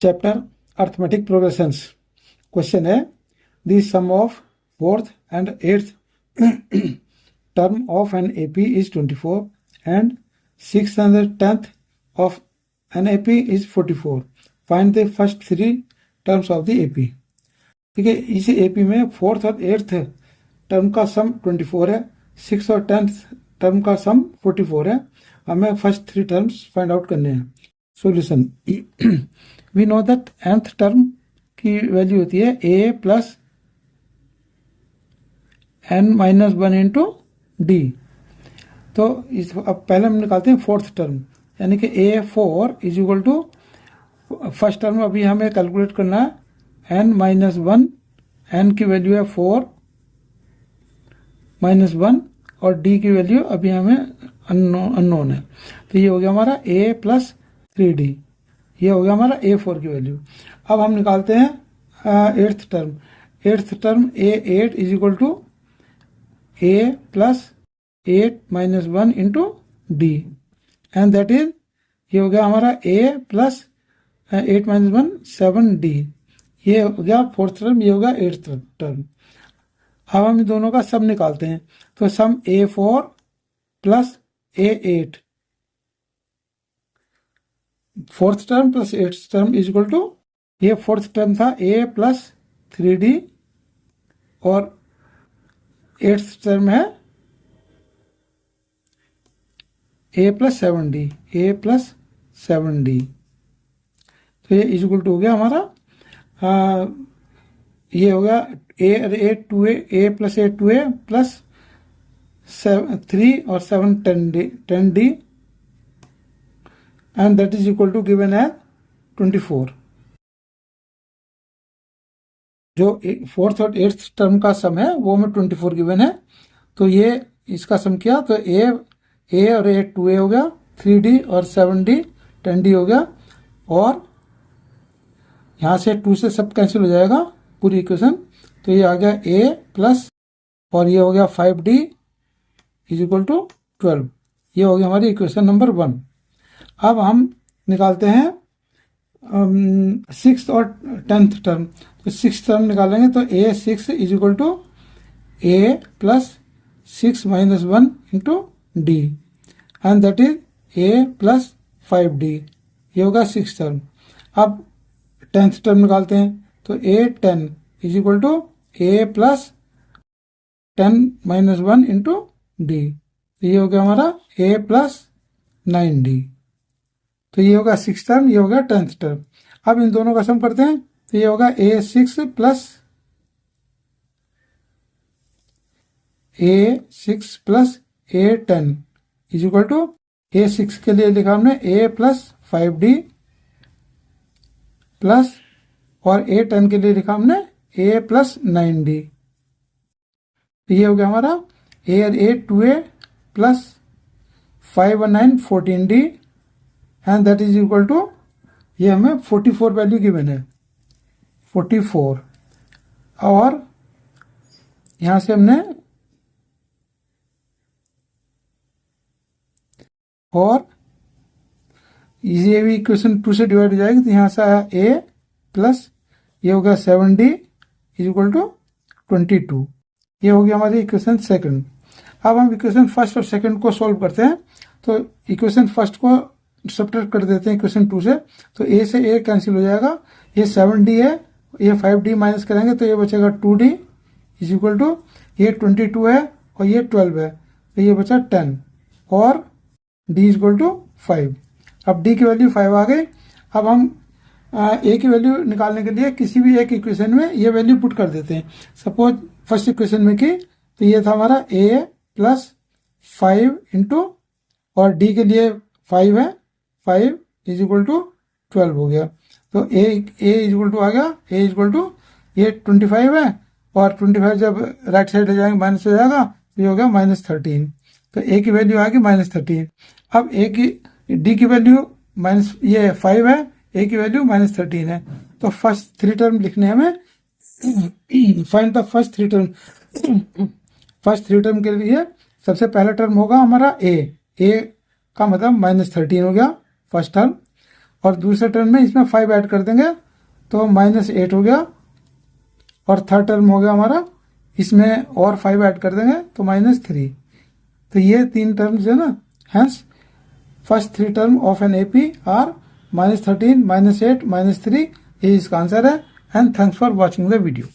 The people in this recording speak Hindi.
Chapter arithmetic progressions. क्वेश्चन है the sum of fourth and eighth term of an AP is 24 and six and tenth of an AP is 44। Find the first three terms of the AP. ठीक है, इस एपी में फोर्थ और एट्थ टर्म का सम 24 है, सिक्स और टेंथ टर्म का सम 44 है। हमें first three terms find out करने हैं। Solution, we know that nth term की वैल्यू होती है a plus n minus one into d. तो इस अब पहले हम निकालते हैं फोर्थ टर्म, यानी कि a4 is equal to first term अभी हमें कैलकुलेट करना है n माइनस वन, n की वैल्यू है 4 माइनस वन और d की वैल्यू अभी हमें अननोन है। तो ये हो गया हमारा a प्लस 3d, ये हो गया हमारा a4 की वैल्यू। अब हम निकालते हैं eighth term. Eighth term a8 is equal to a plus 8 minus one into d, and that is ये हो गया हमारा a plus 8 minus one 7d। ये हो गया फोर्थ टर्म, ये होगा एट्थ टर्म। अब हम इन दोनों का सम निकालते हैं। तो sum a4 plus a8, fourth term plus eighth term is equal to, ये फोर्थ टर्म था a प्लस 3d और एट्थ टर्म है a plus 7d, a plus 7d। तो ये इज इक्वल टू हो गया हमारा ये हो गया a प्लस 2a प्लस 3 और 7 10d and that is equal to given as 24। जो फोर्थ और एट्थ टर्म का सम है वो में 24 गिवन है। तो ये इसका सम किया तो a और 2a हो गया, 3d और 7d 10d हो गया, और यहाँ से 2 से सब कैंसिल हो जाएगा पूरी इक्वेशन। तो ये आ गया a प्लस और ये हो गया 5d इज इक्वल टू 12। ये हो गया हमारी इक्वेशन नंबर 1। अब हम निकालते हैं सिक्स और टेंथ टर्म। तो सिक्स टर्म निकालेंगे तो a6 is equal to a plus 6 minus one into d, and that is a plus 5d। ये होगा सिक्स टर्म। अब टेंथ टर्म निकालते हैं तो a10 is equal to a plus 10 minus one into d. ये हो गया हमारा a प्लस 9d। तो ये होगा सिक्स टर्म, ये होगा टेंथ टर्म। अब इन दोनों का सम करते हैं तो ये होगा a6 plus a10 is equal to a6 के लिए लिखा हमने a प्लस 5d प्लस, और a10 के लिए लिखा हमने a प्लस 9d। तो ये हो गया हमारा a2a प्लस 5 और 9 14d, and that is equal to, ये हमें 44 वैल्यू गिवन है 44, और यहां से हमने और ये भी इक्वेशन 2 से डिवाइड हो जाएगी। तो यहां से आया a प्लस ये हो गया 7d इज इक्वल टू 22। ये हो गया हमारी इक्वेशन सेकंड। अब हम इक्वेशन फर्स्ट और सेकंड को सॉल्व करते हैं। तो इक्वेशन फर्स्ट को सब्ट्रैक्ट कर देते हैं इक्वेशन 2 से। तो a से a कैंसिल हो जाएगा, ये 7d है, ये 5d माइनस करेंगे तो ये बचेगा 2d इज इक्वल टू, ये 22 है और ये 12 है तो ये बचा 10, और d इज इक्वल टू 5। अब d की वैल्यू 5 आ गई। अब हम a की वैल्यू निकालने के लिए किसी भी एक इक्वेशन में ये वैल्यू पुट कर देते हैं। सपोज फर्स्ट इक्वेशन में की तो ये था हमारा a प्लस 5 इंटू, और d के लिए 5 है, 5 इज इक्वल टू 12 हो गया। तो a इज इक्वल टू आ गया, a इज इक्वल टू ये 25 है, और 25 जब राइट साइड ले जाएंगे माइनस हो जाएगा तो ये हो गया -13। तो a की वैल्यू आ गई -13। अब d की वैल्यू माइनस ये 5 है, a की वैल्यू -13 है। तो फर्स्ट थ्री टर्म लिखने हमें, find the first three term. First three term के लिए सबसे पहला टर्म होगा हमारा a का मतलब -13 हो गया फर्स्ट टर्म, और दूसरे टर्म में इसमें 5 ऐड कर देंगे तो -8 हो गया, और थर्ड टर्म हो गया हमारा, इसमें और 5 ऐड कर देंगे तो -3। तो ये 3 टर्म्स है ना, hence first 3 term of an AP are -13, -8, -3, ये इसका आंसर है। And thanks for watching the video.